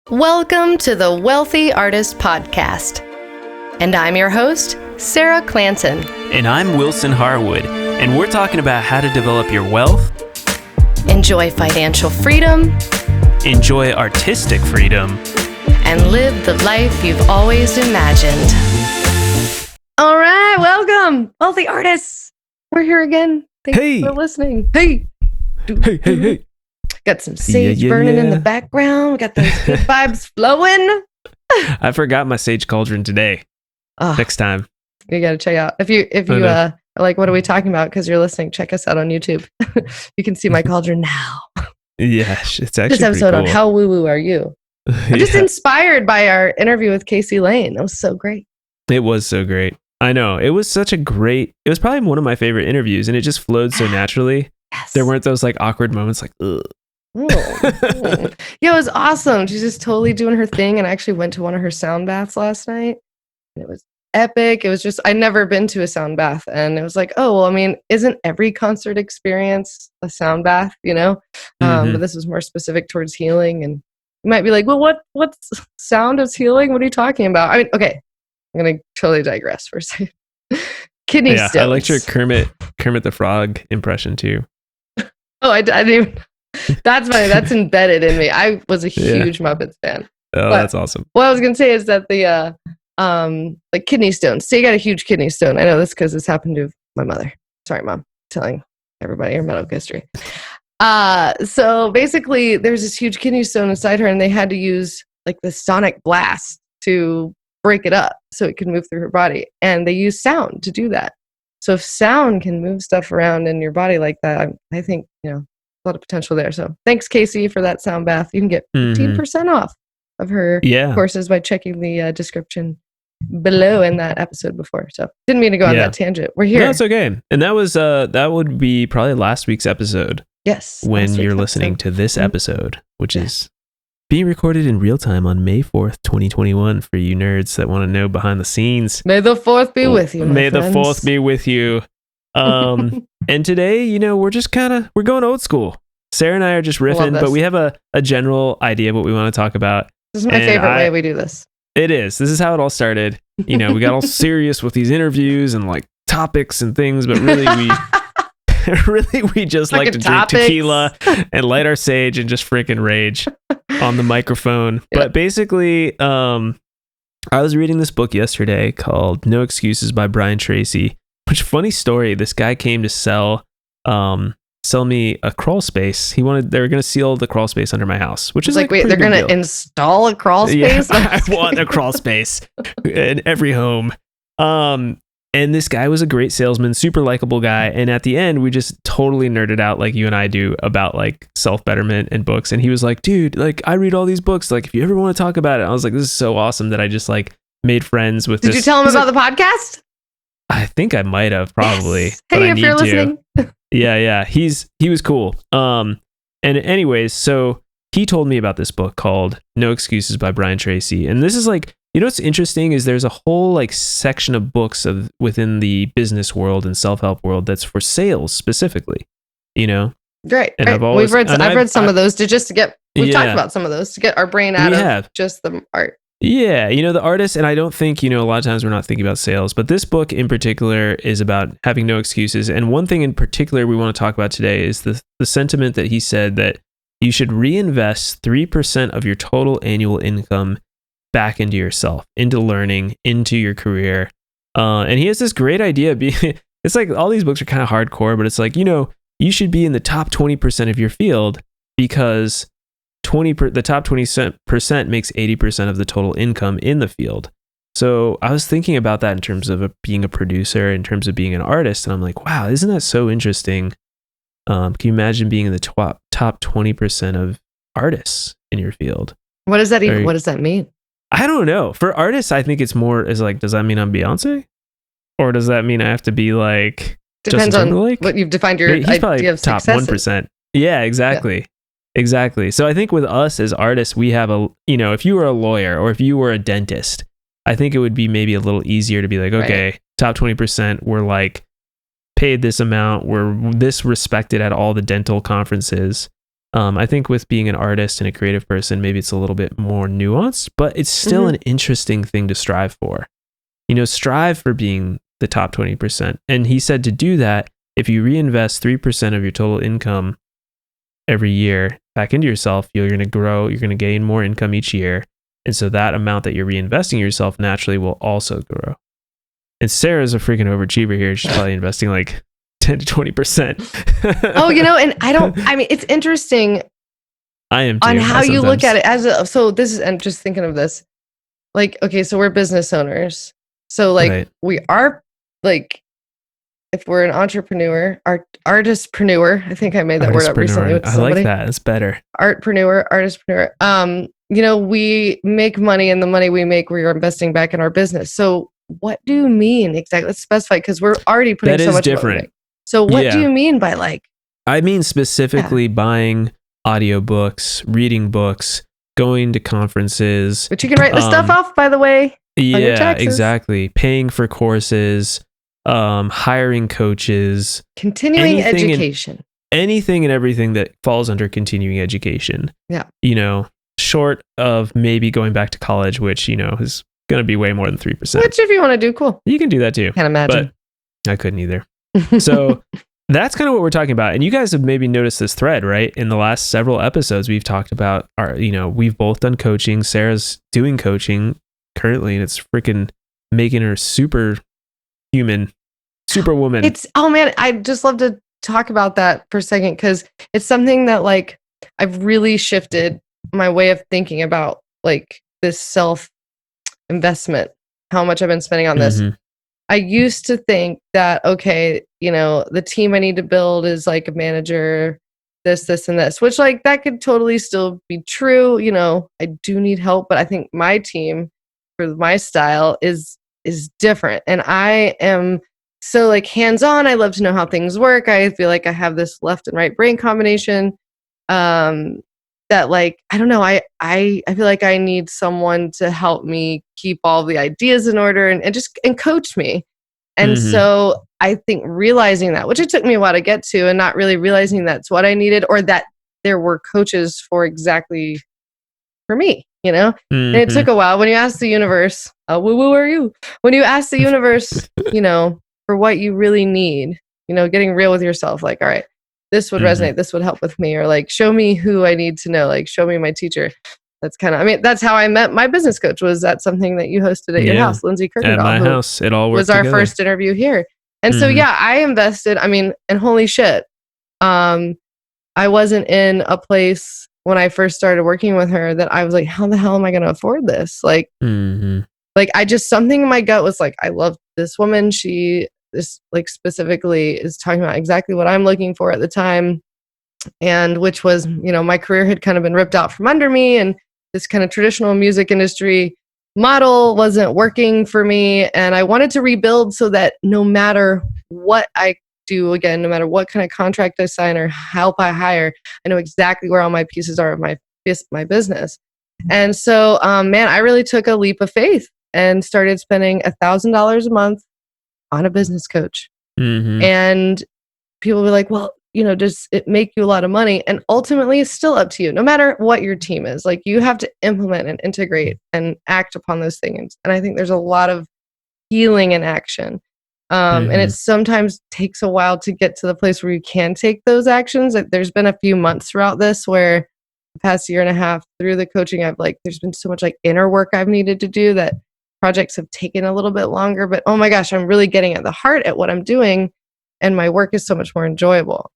Welcome to the Wealthy Artist Podcast. And I'm your host, Sarah Clanton. And I'm Wilson Harwood, and we're talking about how to develop your wealth, enjoy financial freedom, enjoy artistic freedom, and live the life you've always imagined. All right, welcome, Wealthy Artists. We're here again. Thanks for listening. Hey. Hey. Got some sage burning in the background. We got those good vibes flowing. I forgot my sage cauldron today. Next time. You got to check out. If you are like, what are we talking about? Because you're listening, check us out on YouTube. You can see my cauldron now. Yeah, it's actually this episode cool. On How Woo-Woo Are You? I'm just inspired by our interview with Casey Lane. That was so great. It was so great. I know. It was it was probably one of my favorite interviews, and it just flowed so naturally. Yes. There weren't those like awkward moments like, ugh. Yeah, it was awesome. She's just totally doing her thing, and I actually went to one of her sound baths last night. It was epic. It was just, I'd never been to a sound bath, and it was like, oh, well, I mean, isn't every concert experience a sound bath, you know? But this was more specific towards healing, and you might be like, well, what's sound is healing? What are you talking about? I mean, okay, I'm going to totally digress for a second. Kidney stones. I liked your Kermit the Frog impression too. Oh, I didn't even... That's funny. That's embedded in me. I was a huge Muppets fan. Oh, but that's awesome. What I was going to say is that the like kidney stones. Say you got a huge kidney stone. I know this because this happened to my mother. Sorry, Mom. Telling everybody your medical history. So basically, there's this huge kidney stone inside her, and they had to use like the sonic blast to break it up so it could move through her body. And they use sound to do that. So if sound can move stuff around in your body like that, I think, you know, a lot of potential there. So thanks, Casey, for that sound bath. You can get 15% off of her courses by checking the description below in that episode before. So didn't mean to go on that tangent. We're here. No, it's okay. And that was that would be probably last week's episode. Yes. When you're listening to this episode, which is being recorded in real time on May 4th, 2021 for you nerds that want to know behind the scenes. May the 4th be with you, May friends. the 4th be with you. And today, you know, we're going old school. Sarah and I are just riffing, but we have a general idea of what we want to talk about. This is my favorite way we do this. It is. This is how it all started. You know, we got all serious with these interviews and like topics and things, but really we just like to drink tequila and light our sage and just freaking rage on the microphone. Yep. But basically, I was reading this book yesterday called No Excuses by Brian Tracy. Which, funny story, this guy came to sell me a crawl space. They were going to seal the crawl space under my house, which is like, wait, they're going to install a crawl space? Yeah, I want a crawl space in every home. And this guy was a great salesman, super likable guy. And at the end, we just totally nerded out like you and I do about like self-betterment and books. And he was like, dude, like I read all these books. Like if you ever want to talk about it, I was like, this is so awesome that I just like made friends with Did you tell him about the podcast? I think I might have probably. Yes. Hey, if you're listening. Yeah. He was cool. And anyways, so he told me about this book called No Excuses by Brian Tracy. And this is like, you know what's interesting is there's a whole like section of books within the business world and self-help world that's for sales specifically, you know? Right. And I've read some of those we've talked about some of those to get our brain out of just the art. Yeah, you know, the artist, and I don't think, you know, a lot of times we're not thinking about sales, but this book in particular is about having no excuses. And one thing in particular we want to talk about today is the sentiment that he said that you should reinvest 3% of your total annual income back into yourself, into learning, into your career. And he has this great idea. It's like all these books are kind of hardcore, but it's like, you know, you should be in the top 20% of your field because the top 20% makes 80% of the total income in the field. So I was thinking about that in terms of being a producer, in terms of being an artist. And I'm like, wow, isn't that so interesting? Can you imagine being in the top 20% of artists in your field? What does that even, what does that mean? I don't know. For artists, I think it's more as like, does that mean I'm Beyonce? Or does that mean I have to be like Depends on what you've defined your idea of top success. 1%. Yeah, exactly. Yeah. Exactly. So I think with us as artists, we have if you were a lawyer or if you were a dentist, I think it would be maybe a little easier to be like, okay, top 20%, we're like paid this amount, we're this respected at all the dental conferences. I think with being an artist and a creative person, maybe it's a little bit more nuanced, but it's still an interesting thing to strive for. Strive for being the top 20%. And he said to do that, if you reinvest 3% of your total income every year back into yourself, you're going to grow, you're going to gain more income each year. And so that amount that you're reinvesting yourself naturally will also grow. And Sarah's a freaking overachiever here. She's probably investing like 10 to 20%. Oh, and it's interesting. I am too, on how you look at it I'm just thinking of this. Like, okay, so we're business owners. So like we are like, if we're an entrepreneur, artistpreneur, I think I made that word up recently with somebody. I like that. It's better. Artistpreneur. We make money, and the money we make, we're investing back in our business. So what do you mean exactly? Let's specify, because we're already putting so much different. So what do you mean by like? I mean specifically buying audiobooks, reading books, going to conferences. But you can write the stuff off, by the way. Yeah, exactly. Paying for courses, hiring coaches, continuing education, anything and everything that falls under continuing education. Yeah. Short of maybe going back to college, which, is going to be way more than 3%. Which if you want to do, cool. You can do that too. Can't imagine. But I couldn't either. So that's kind of what we're talking about. And you guys have maybe noticed this thread, right? In the last several episodes, we've talked about we've both done coaching. Sarah's doing coaching currently, and it's freaking making her superwoman. I'd just love to talk about that for a second, because it's something that like I've really shifted my way of thinking about, like this self investment, how much I've been spending on this. I used to think that, okay, the team I need to build is like a manager, this, and this, which like that could totally still be true. I do need help, but I think my team for my style is different. And I am so like hands-on. I love to know how things work. I feel like I have this left and right brain combination. That like, I don't know, I feel like I need someone to help me keep all the ideas in order and coach me. And so I think realizing that, which it took me a while to get to, and not really realizing that's what I needed, or that there were coaches for exactly for me, and it took a while. When you ask the universe, woo are you? When you ask the universe, for what you really need, getting real with yourself, like, all right, this would resonate, this would help with me, or like, show me who I need to know, like, show me my teacher. That's that's how I met my business coach, was at something that you hosted at your house, Lindsay Kirkendall. At my house, it all worked was our first interview here. And so, I invested, and holy shit, I wasn't in a place when I first started working with her that I was like, how the hell am I going to afford this? Like, like something in my gut was like, I love this woman. This like specifically is talking about exactly what I'm looking for at the time. And which was, my career had kind of been ripped out from under me, and this kind of traditional music industry model wasn't working for me. And I wanted to rebuild so that no matter what I do, again, no matter what kind of contract I sign or help I hire, I know exactly where all my pieces are of my business. And so, I really took a leap of faith and started spending $1,000 a month on a business coach. And people were like, well, does it make you a lot of money? And ultimately, it's still up to you. No matter what your team is, like, you have to implement and integrate and act upon those things. And I think there's a lot of healing in action. And it sometimes takes a while to get to the place where you can take those actions. Like, there's been a few months throughout this where the past year and a half through the coaching, there's been so much like inner work I've needed to do that projects have taken a little bit longer. But oh my gosh, I'm really getting at the heart at what I'm doing, and my work is so much more enjoyable.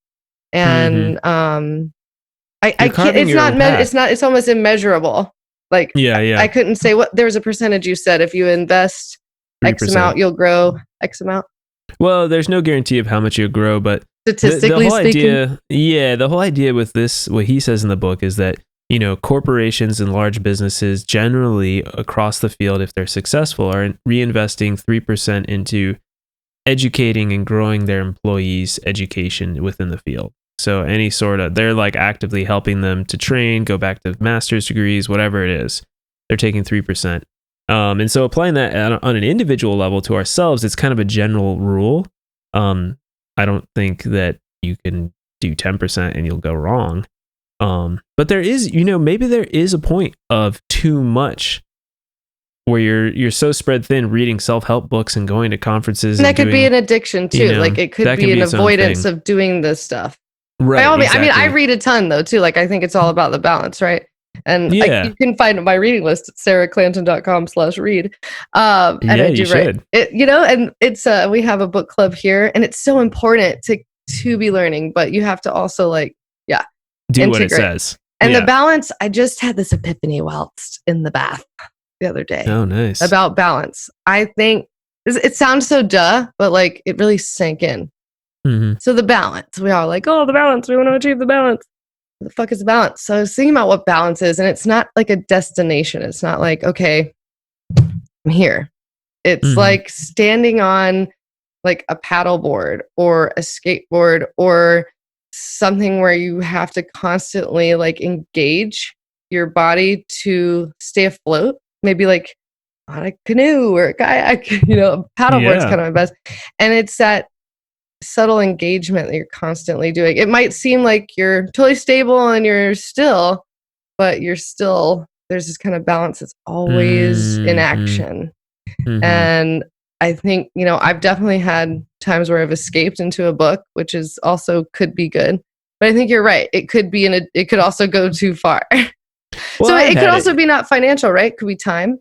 And I can't, it's almost immeasurable. Like, I couldn't say what there was a percentage you said, if you invest 3%. X amount, you'll grow X amount. Well, there's no guarantee of how much you'll grow, but statistically speaking, the whole idea with this, what he says in the book, is that, corporations and large businesses generally across the field, if they're successful, are reinvesting 3% into educating and growing their employees' education within the field. So they're like actively helping them to train, go back to master's degrees, whatever it is, they're taking 3%. And so applying that on an individual level to ourselves, it's kind of a general rule. I don't think that you can do 10% and you'll go wrong. But there is, maybe there is a point of too much where you're so spread thin reading self-help books and going to conferences. And that could be an addiction too. Like it could be an avoidance of doing this stuff. Right. Exactly. I mean, I read a ton though too. Like I think it's all about the balance, right? And you can find my reading list at sarahclanton.com/read. And I do write it, and it's we have a book club here, and it's so important to be learning, but you have to also do integrate what it says. And the balance, I just had this epiphany whilst in the bath the other day. Oh, nice. About balance. I think it sounds so duh, but like it really sank in. Mm-hmm. So the balance, we all like, the balance. We want to achieve the balance. What the fuck is the balance? So I was thinking about what balance is, and it's not like a destination. It's not like, okay, I'm here. It's like standing on like a paddleboard or a skateboard or something where you have to constantly like engage your body to stay afloat. Maybe like on a canoe or a kayak, paddleboard's kind of my best. And it's that subtle engagement that you're constantly doing. It might seem like you're totally stable and you're still, but there's this kind of balance that's always in action. And I think, I've definitely had times where I've escaped into a book, which is also could be good. But I think you're right. It could be it could also go too far. Well, so it could also be not financial, right? It could be time.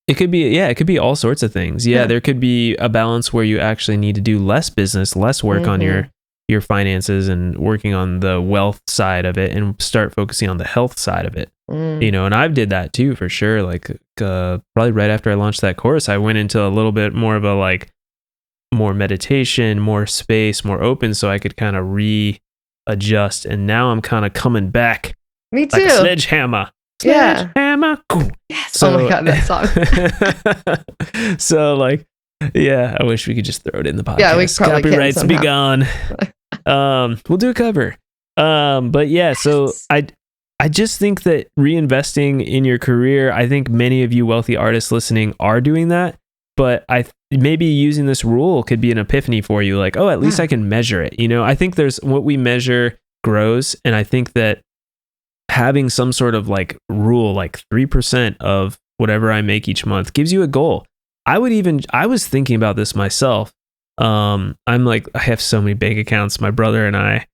It could be all sorts of things. Yeah, there could be a balance where you actually need to do less business, less work on your finances and working on the wealth side of it and start focusing on the health side of it. And I've did that too, for sure. Like probably right after I launched that course, I went into a little bit more of a like more meditation, more space, more open, so I could kind of readjust. And now I'm kind of coming back. Me too. Like a sledgehammer. Sledgehammer. Yeah. Yes. So, oh my God, that song. So like, I wish we could just throw it in the podcast. Yeah, we probably Copyrights be gone. We'll do a cover. But yeah, so I just think that reinvesting in your career, I think many of you wealthy artists listening are doing that, but maybe using this rule could be an epiphany for you. Like, at least I can measure it. I think there's what we measure grows. And I think that having some sort of like rule, like 3% of whatever I make each month gives you a goal. I was thinking about this myself. I'm like, I have so many bank accounts. My brother and I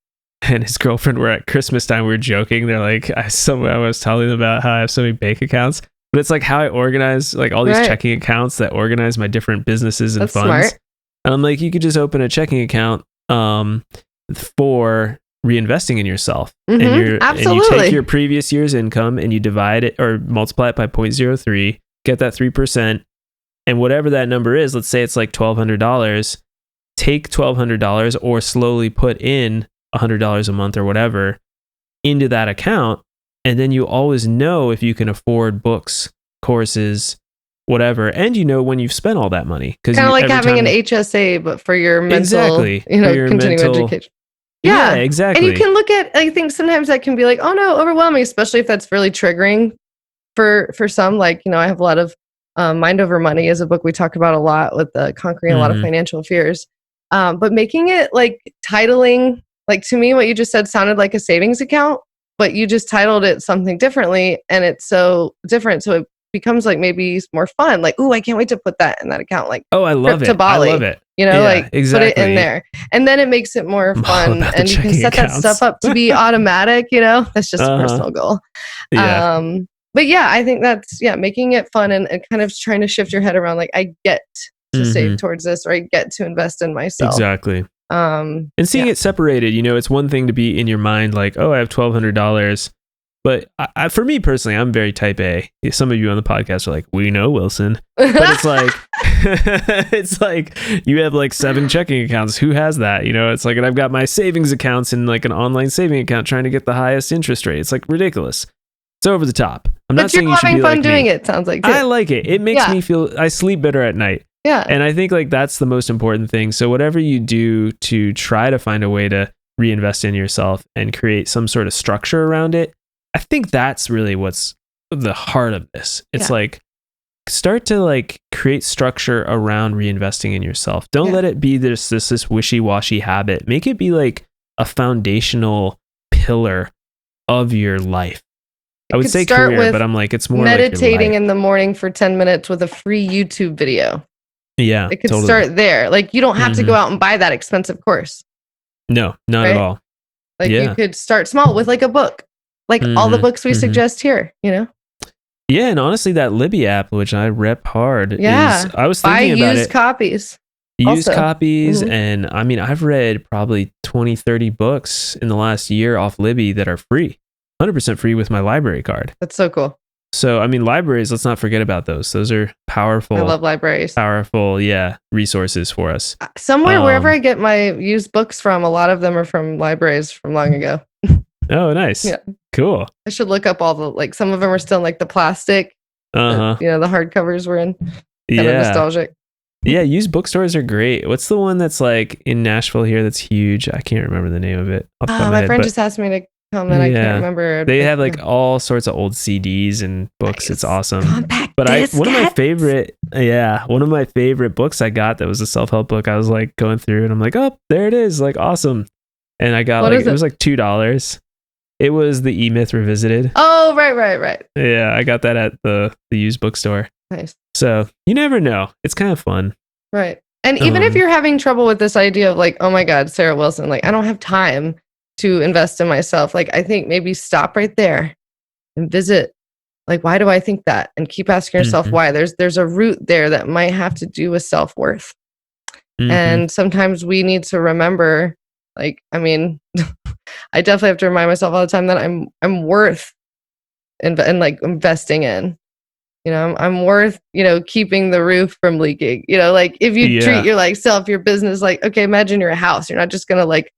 and his girlfriend were at Christmas time. We were joking. They're like, I was telling them about how I have so many bank accounts, but it's like how I organize like all these checking accounts that organize my different businesses and funds. Smart. And I'm like, you could just open a checking account for reinvesting in yourself. And you take your previous year's income and you divide it or multiply it by 0.03, get that 3%. And whatever that number is, let's say it's like $1,200, take $1,200 or slowly put in $100 a month or whatever into that account. And then you always know if you can afford books, courses, whatever. And when you've spent all that money. Kind of like having an HSA, but for your mental, continuing education. Yeah, exactly. And you can look at, I think sometimes that can be like, oh no, overwhelming, especially if that's really triggering for some. Like, I have a lot of Mind Over Money is a book we talk about a lot with conquering a lot of financial fears. But making it like titling, like to me, what you just said sounded like a savings account, but you just titled it something differently. And it's so different. So it becomes like maybe more fun. Like, ooh, I can't wait to put that in that account. Like, I love it. To Bali, I love it. Exactly. Put it in there. And then it makes it more fun. And you can set that stuff up to be automatic, That's just a personal goal. Yeah. But yeah, I think that's, making it fun and kind of trying to shift your head around. Like, I get to save towards this, or I get to invest in myself. Exactly. And seeing it separated, it's one thing to be in your mind like, I have $1,200. But for me personally, I'm very type A. Some of you on the podcast are like, we know, Wilson. But it's like you have like 7 checking accounts. Who has that? It's like, and I've got my savings accounts in like an online saving account trying to get the highest interest rate. It's like ridiculous. It's over the top. I'm not saying you should be like me. But you're having fun doing it, sounds like too. I like it. It makes me feel, I sleep better at night. Yeah. And I think like that's the most important thing. So whatever you do to try to find a way to reinvest in yourself and create some sort of structure around it, I think that's really what's the heart of this. It's like, start to like create structure around reinvesting in yourself. Don't let it be this wishy-washy habit. Make it be like a foundational pillar of your life. I would could say start career, with but I'm like, it's more meditating like your life. in the morning for 10 minutes with a free YouTube video. Yeah, It could totally. start there. Like, you don't have to go out and buy that expensive course. No, not at all. Like, you could start small with like a book, like all the books we suggest here, you know? Yeah, and honestly, that Libby app, which I rep hard, Yeah. I was thinking about used copies. Used copies, and I mean, I've read probably 20, 30 books in the last year off Libby that are free, 100% free with my library card. That's so cool. So, I mean, libraries, let's not forget about those. Those are powerful. I love libraries. Powerful, resources for us. Somewhere, wherever I get my used books from, a lot of them are from libraries from long ago. Oh, nice. Yeah. Cool. I should look up all the, like, some of them are still in, like, the plastic. The hardcovers were in. Kind of nostalgic. Yeah, used bookstores are great. What's the one that's like in Nashville here that's huge? I can't remember the name of it. My friend just asked me to come and I can't remember. They have like all sorts of old CDs and books. Nice. It's awesome. Compact but one of my favorite books I got that was a self-help book. I was like going through and I'm like, oh, there it is. Like awesome. And I got it was like $2. It was the E-Myth Revisited. Oh, right. Yeah, I got that at the used bookstore. Nice. So you never know. It's kind of fun. Right. And even if you're having trouble with this idea of like, oh my God, Sarah Wilson, like I don't have time to invest in myself. Like I think maybe stop right there and visit. Like, why do I think that? And keep asking yourself why. There's a root there that might have to do with self-worth. And sometimes we need to remember, like, I mean, I definitely have to remind myself all the time that I'm worth and like investing in. You know, I'm worth, keeping the roof from leaking. You know, like if you treat your like self, your business, like, okay, imagine you're a house. You're not just gonna like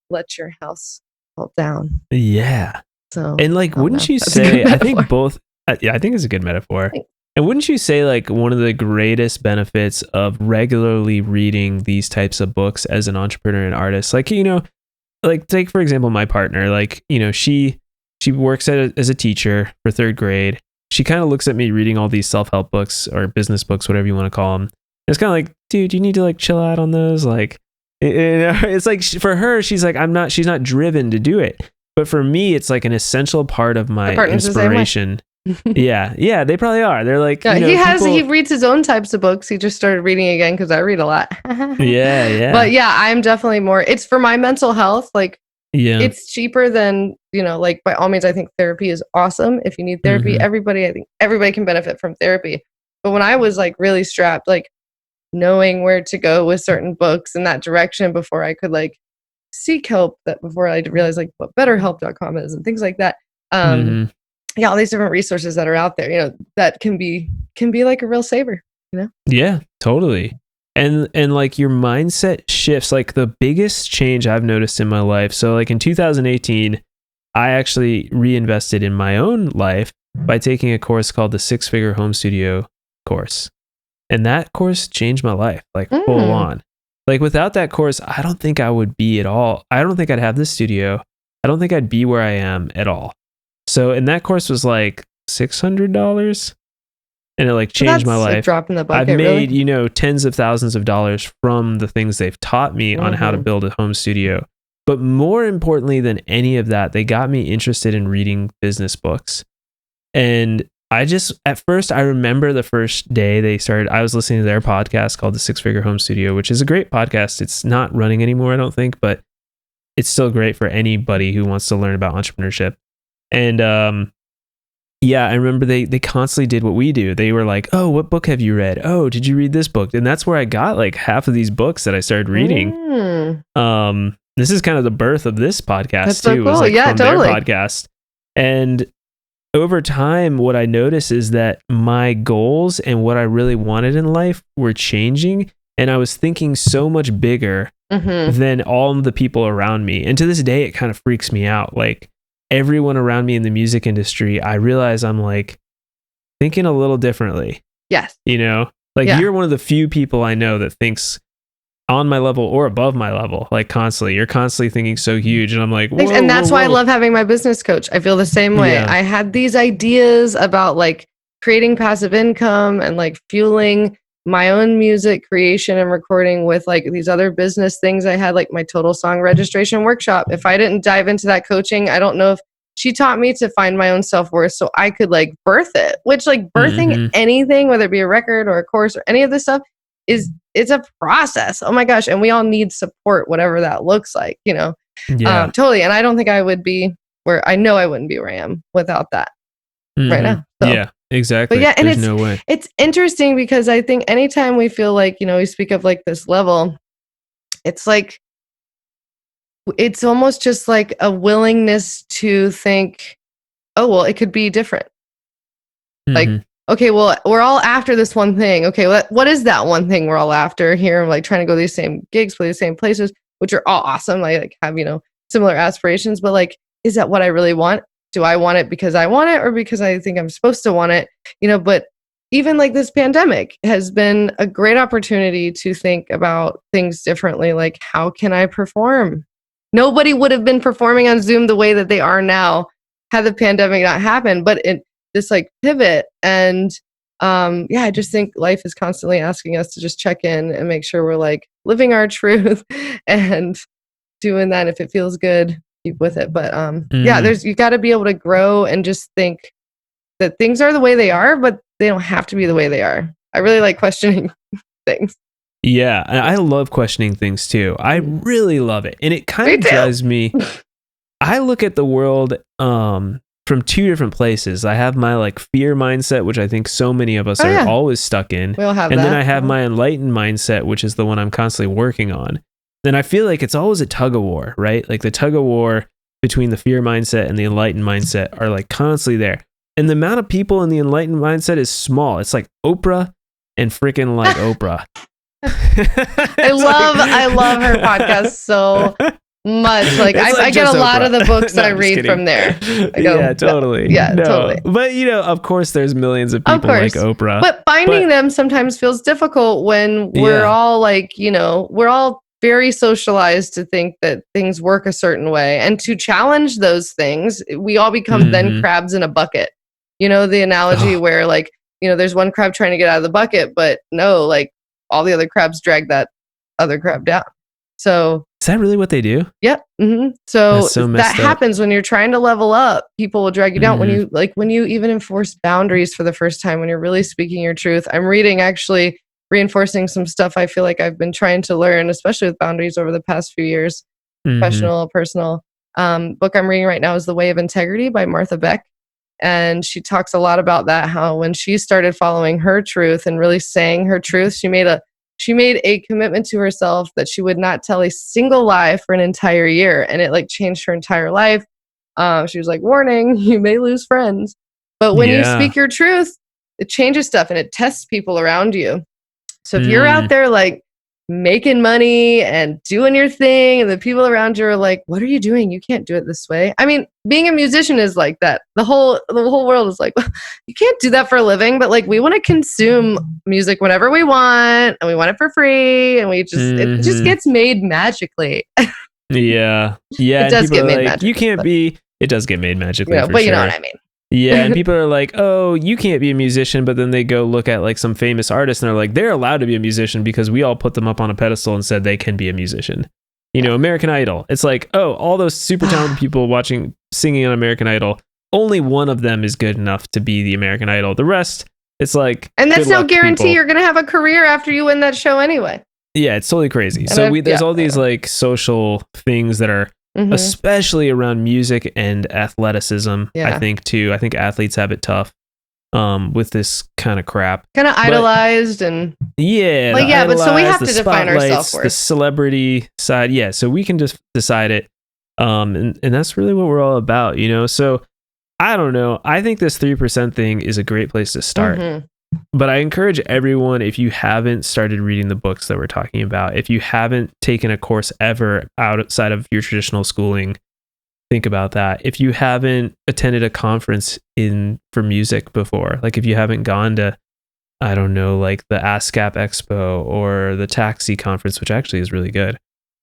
let your house fall down. Yeah. So and like, wouldn't you say? I think both. I think it's a good metaphor. And wouldn't you say like one of the greatest benefits of regularly reading these types of books as an entrepreneur and artist, like like take for example my partner, like she works as a teacher for third grade. She kind of looks at me reading all these self-help books or business books, whatever you want to call them. It's kind of like, dude, you need to like chill out on those. Like, it's like for her, she's like, she's not driven to do it. But for me, it's like an essential part of my inspiration. Yeah, they probably are. They're like, he reads his own types of books. He just started reading again because I read a lot. Yeah. But yeah, I'm definitely more, it's for my mental health. Like, it's cheaper than, like by all means, I think therapy is awesome. If you need therapy, I think everybody can benefit from therapy. But when I was like really strapped, like knowing where to go with certain books in that direction before I could like seek help, that before I realized like what betterhelp.com is and things like that. All these different resources that are out there, that can be like a real saver, Yeah, totally. And like your mindset shifts, like the biggest change I've noticed in my life. So like in 2018, I actually reinvested in my own life by taking a course called the 6-Figure Home Studio course. And that course changed my life, like full on. Like without that course, I don't think I would be at all. I don't think I'd have this studio. I don't think I'd be where I am at all. So, and that course was like $600. And it like changed my life. A drop in the bucket, I've made, tens of thousands of dollars from the things they've taught me on how to build a home studio. But more importantly than any of that, they got me interested in reading business books. And at first, I remember the first day they started, I was listening to their podcast called the 6-Figure Home Studio, which is a great podcast. It's not running anymore, I don't think, but it's still great for anybody who wants to learn about entrepreneurship. And, I remember they constantly did what we do. They were like, oh, what book have you read? Oh, did you read this book? And that's where I got like half of these books that I started reading. This is kind of the birth of this podcast that's too. So cool. Was like from totally. Their podcast. And over time, what I noticed is that my goals and what I really wanted in life were changing. And I was thinking so much bigger than all of the people around me. And to this day, it kind of freaks me out. Like, everyone around me in the music industry, I realize I'm like thinking a little differently. Yes. You're one of the few people I know that thinks on my level or above my level, like constantly. You're constantly thinking so huge. And I'm like, whoa, and that's why I love having my business coach. I feel the same way. Yeah. I had these ideas about like creating passive income and like fueling my own music creation and recording with like these other business things. I had like my total song registration workshop. If I didn't dive into that coaching, I don't know if she taught me to find my own self-worth so I could like birth it, which like birthing anything, whether it be a record or a course or any of this stuff it's a process. Oh my gosh. And we all need support, whatever that looks like, you know? Yeah. Totally. And I don't think I would be where I know I wouldn't be where I am without that right now. So. Yeah, exactly. But yeah, and there's no way. It's interesting because I think anytime we feel like, you know, we speak of like this level, it's like, it's almost just like a willingness to think, oh, well, it could be different. Like, okay, well, we're all after this one thing. Okay, what is that one thing we're all after here? Like trying to go to these same gigs, play the same places, which are all awesome. I like have, you know, similar aspirations, but like, is that what I really want? Do I want it because I want it or because I think I'm supposed to want it? You know, but even like this pandemic has been a great opportunity to think about things differently. Like, how can I perform? Nobody would have been performing on Zoom the way that they are now had the pandemic not happened, but this like pivot and yeah, I just think life is constantly asking us to just check in and make sure we're like living our truth and doing that. If it feels good, keep with it. But yeah, you got to be able to grow and just think that things are the way they are, but they don't have to be the way they are. I really like questioning things. Yeah, I love questioning things too. I really love it. And it kind of drives me. I look at the world from two different places. I have my like fear mindset, which I think so many of us are always stuck in. We all have and that. then I have my enlightened mindset, which is the one I'm constantly working on. Then I feel like it's always a tug of war, right? Like the tug of war between the fear mindset and the enlightened mindset are like constantly there. And the amount of people in the enlightened mindset is small. It's like Oprah and freaking like Oprah. I love her podcast so much. Like I get a lot of the books that I read from there. Yeah, totally. Totally. But you know, of course, there's millions of people like Oprah. But finding them sometimes feels difficult when we're all like, you know, we're all very socialized to think that things work a certain way, and to challenge those things, we all become then crabs in a bucket. You know, the analogy where like, you know, there's one crab trying to get out of the bucket, but no, like all the other crabs drag that other crab down. So is that really what they do? Yep. So that happens when you're trying to level up. People will drag you down when you even enforce boundaries for the first time, when you're really speaking your truth. I'm reading actually reinforcing some stuff I feel like I've been trying to learn, especially with boundaries over the past few years, professional, personal. Book I'm reading right now is The Way of Integrity by Martha Beck. And she talks a lot about that, how when she started following her truth and really saying her truth, she made a commitment to herself that she would not tell a single lie for an entire year. And it like changed her entire life. She was like, warning, you may lose friends. But when you speak your truth, it changes stuff and it tests people around you. So if you're out there like making money and doing your thing and the people around you are like, what are you doing? You can't do it this way. I mean, being a musician is like that. The whole world is like, well, you can't do that for a living, but like we want to consume music whenever we want and we want it for free and we just it just gets made magically. Yeah. It does get made magically. You can't be, it does get made magically. You know, but you know what I mean. Yeah, and people are like, oh, you can't be a musician, but then they go look at like some famous artists and they're like, they're allowed to be a musician because we all put them up on a pedestal and said they can be a musician. You know, American Idol. It's like, oh, all those super talented people singing on American Idol, only one of them is good enough to be the American Idol. The rest, it's like, and that's no guarantee you're going to have a career after you win that show anyway. Yeah, it's totally crazy. And so there's all these like social things that are especially around music and athleticism. I think too. I think athletes have it tough with this kind of crap. Kind of idolized and but so we have to define our self-worth. The celebrity side, so we can just decide it. And that's really what we're all about, you know. So I don't know. I think this 3% thing is a great place to start. But I encourage everyone, if you haven't started reading the books that we're talking about, if you haven't taken a course ever outside of your traditional schooling, think about that. If you haven't attended a conference for music before, like if you haven't gone to, I don't know, like the ASCAP Expo or the Taxi conference, which actually is really good.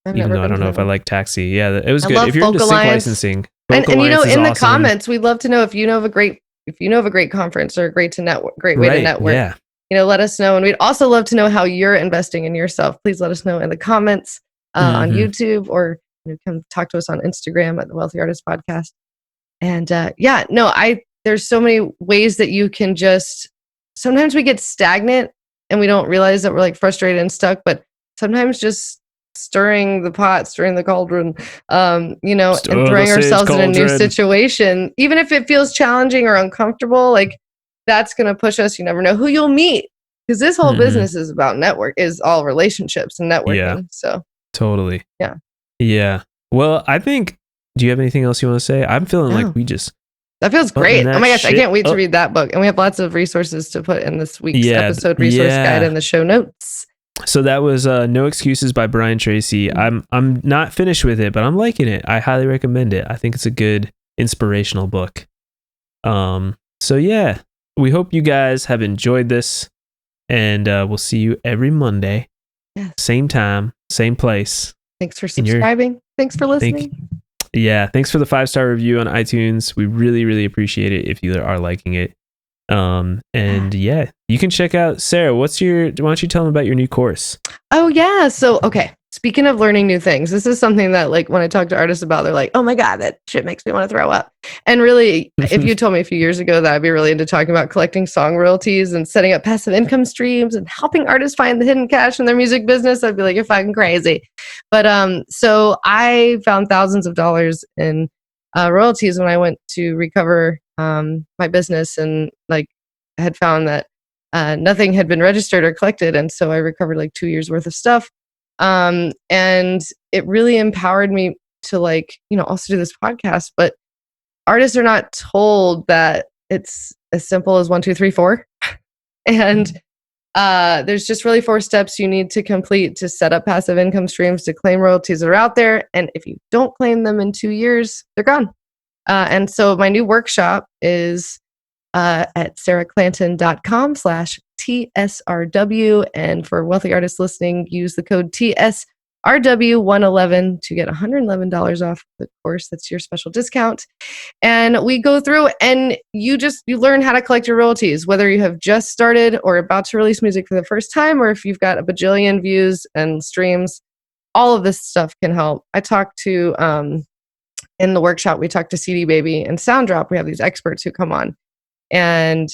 Even though I don't know if I like Taxi. Yeah, it was good. If you're into sync licensing. And you know, in the comments, we'd love to know if you know of a great conference or a great way to network. Yeah. You know, let us know. And we'd also love to know how you're investing in yourself. Please let us know in the comments on YouTube, or come talk to us on Instagram at The Wealthy Artist Podcast. And there's so many ways that you can just, sometimes we get stagnant and we don't realize that we're like frustrated and stuck, but sometimes just stirring the pot, stirring the cauldron, and throwing ourselves in a new situation, even if it feels challenging or uncomfortable, like that's going to push us. You never know who you'll meet, because this whole business is about is all relationships and networking. Yeah. So totally. Yeah. Yeah. Well, I think, do you have anything else you want to say? I'm feeling like we just... That feels great. Oh my gosh, I can't wait to read that book. And we have lots of resources to put in this week's episode resource guide in the show notes. So that was No Excuses by Brian Tracy. I'm not finished with it, but I'm liking it. I highly recommend it. I think it's a good inspirational book. So yeah, we hope you guys have enjoyed this, and we'll see you every Monday. Yes. Same time, same place. Thanks for subscribing. Thanks for listening. Thanks for the 5-star review on iTunes. We really, really appreciate it if you are liking it. You can check out Sarah. Why don't you tell them about your new course? Oh yeah. So, okay. Speaking of learning new things, this is something that, like, when I talk to artists about, they're like, oh my God, that shit makes me want to throw up. And really, if you told me a few years ago that I'd be really into talking about collecting song royalties and setting up passive income streams and helping artists find the hidden cash in their music business, I'd be like, you're fucking crazy. But so I found thousands of dollars in royalties when I went to recover my business, and like I had found that nothing had been registered or collected. And so I recovered like 2 years worth of stuff. And it really empowered me to, like, also do this podcast. But artists are not told that it's as simple as 1, 2, 3, 4. And there's just really 4 steps you need to complete to set up passive income streams, to claim royalties that are out there. And if you don't claim them in 2 years, they're gone. And so my new workshop is at sarahclanton.com/TSRW. And for wealthy artists listening, use the code TSRW111 to get $111 off the course. That's your special discount. And we go through and you learn how to collect your royalties, whether you have just started or about to release music for the first time, or if you've got a bajillion views and streams. All of this stuff can help. I talked to, in the workshop, we talked to CD Baby and Sounddrop. We have these experts who come on. And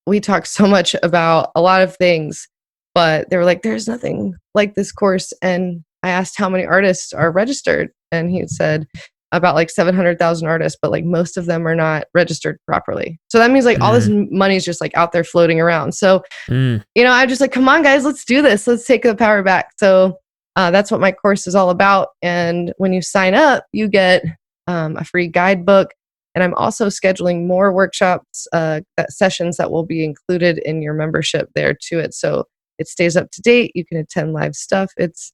we talked so much about a lot of things, but they were like, there's nothing like this course. And I asked how many artists are registered, and he said about like 700,000 artists, but like most of them are not registered properly. So that means like all this money is just like out there floating around. So, I'm just like, come on guys, let's do this. Let's take the power back. So that's what my course is all about. And when you sign up, you get a free guidebook. And I'm also scheduling more workshops, sessions that will be included in your membership there to it. So it stays up to date. You can attend live stuff. It's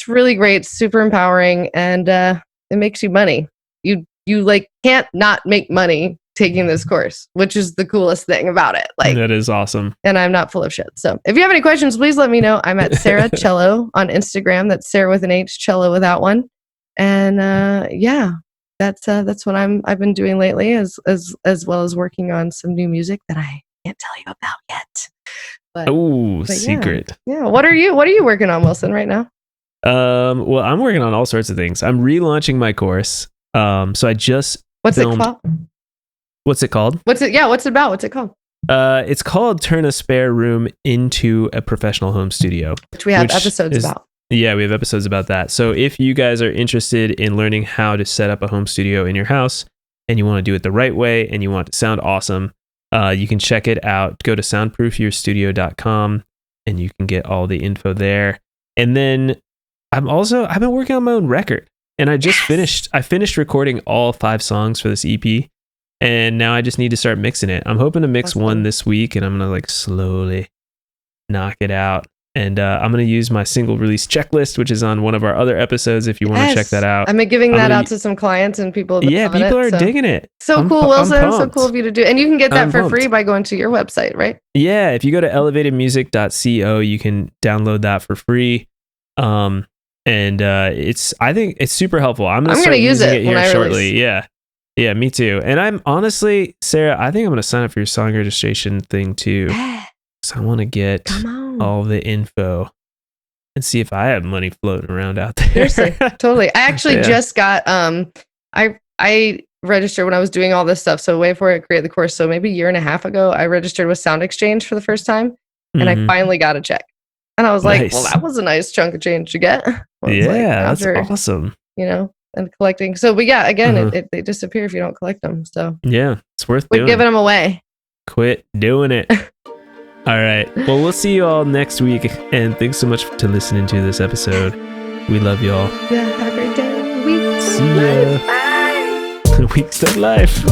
really great, super empowering, and it makes you money. You like can't not make money taking this course, which is the coolest thing about it. Like, that is awesome. And I'm not full of shit. So if you have any questions, please let me know. I'm at Sarah Cello on Instagram. That's Sarah with an H, Cello without one. And that's what I've been doing lately, as well as working on some new music that I can't tell you about yet. But secret. Yeah. What are you working on, Wilson, right now? Well, I'm working on all sorts of things. I'm relaunching my course. So I just What's it called? What's it called? What's it about? What's it called? It's called Turn a Spare Room into a Professional Home Studio, which we have episodes about. Yeah, we have episodes about that. So if you guys are interested in learning how to set up a home studio in your house, and you want to do it the right way, and you want it to sound awesome, you can check it out. Go to soundproofyourstudio.com and you can get all the info there. And then I've been working on my own record, and I finished recording all 5 songs for this EP, and now I just need to start mixing it. I'm hoping to mix one this week, and I'm going to like slowly knock it out. And I'm going to use my single release checklist, which is on one of our other episodes if you want to check that out. I'm giving that out to some clients and people. People are digging it. So cool, Wilson. So cool of you to do. And you can get that for free by going to your website, right? Yeah. If you go to elevatedmusic.co, you can download that for free. I think it's super helpful. I'm going to use it here shortly. Release. Yeah. Yeah, me too. And I'm honestly, Sarah, I think I'm going to sign up for your song registration thing too. So I want to get all the info and see if I have money floating around out there. Seriously, totally. I actually just got I registered when I was doing all this stuff. So way before I created the course. So maybe a year and a half ago, I registered with Sound Exchange for the first time, and I finally got a check. And I was like, well, that was a nice chunk of change to get. That's awesome. And collecting. So, but yeah, again, they disappear if you don't collect them. So yeah, it's worth doing. Giving them away. Quit doing it. All right. Well, we'll see you all next week. And thanks so much for listening to this episode. We love y'all. Yeah, have a great day. See ya. Weeks of life.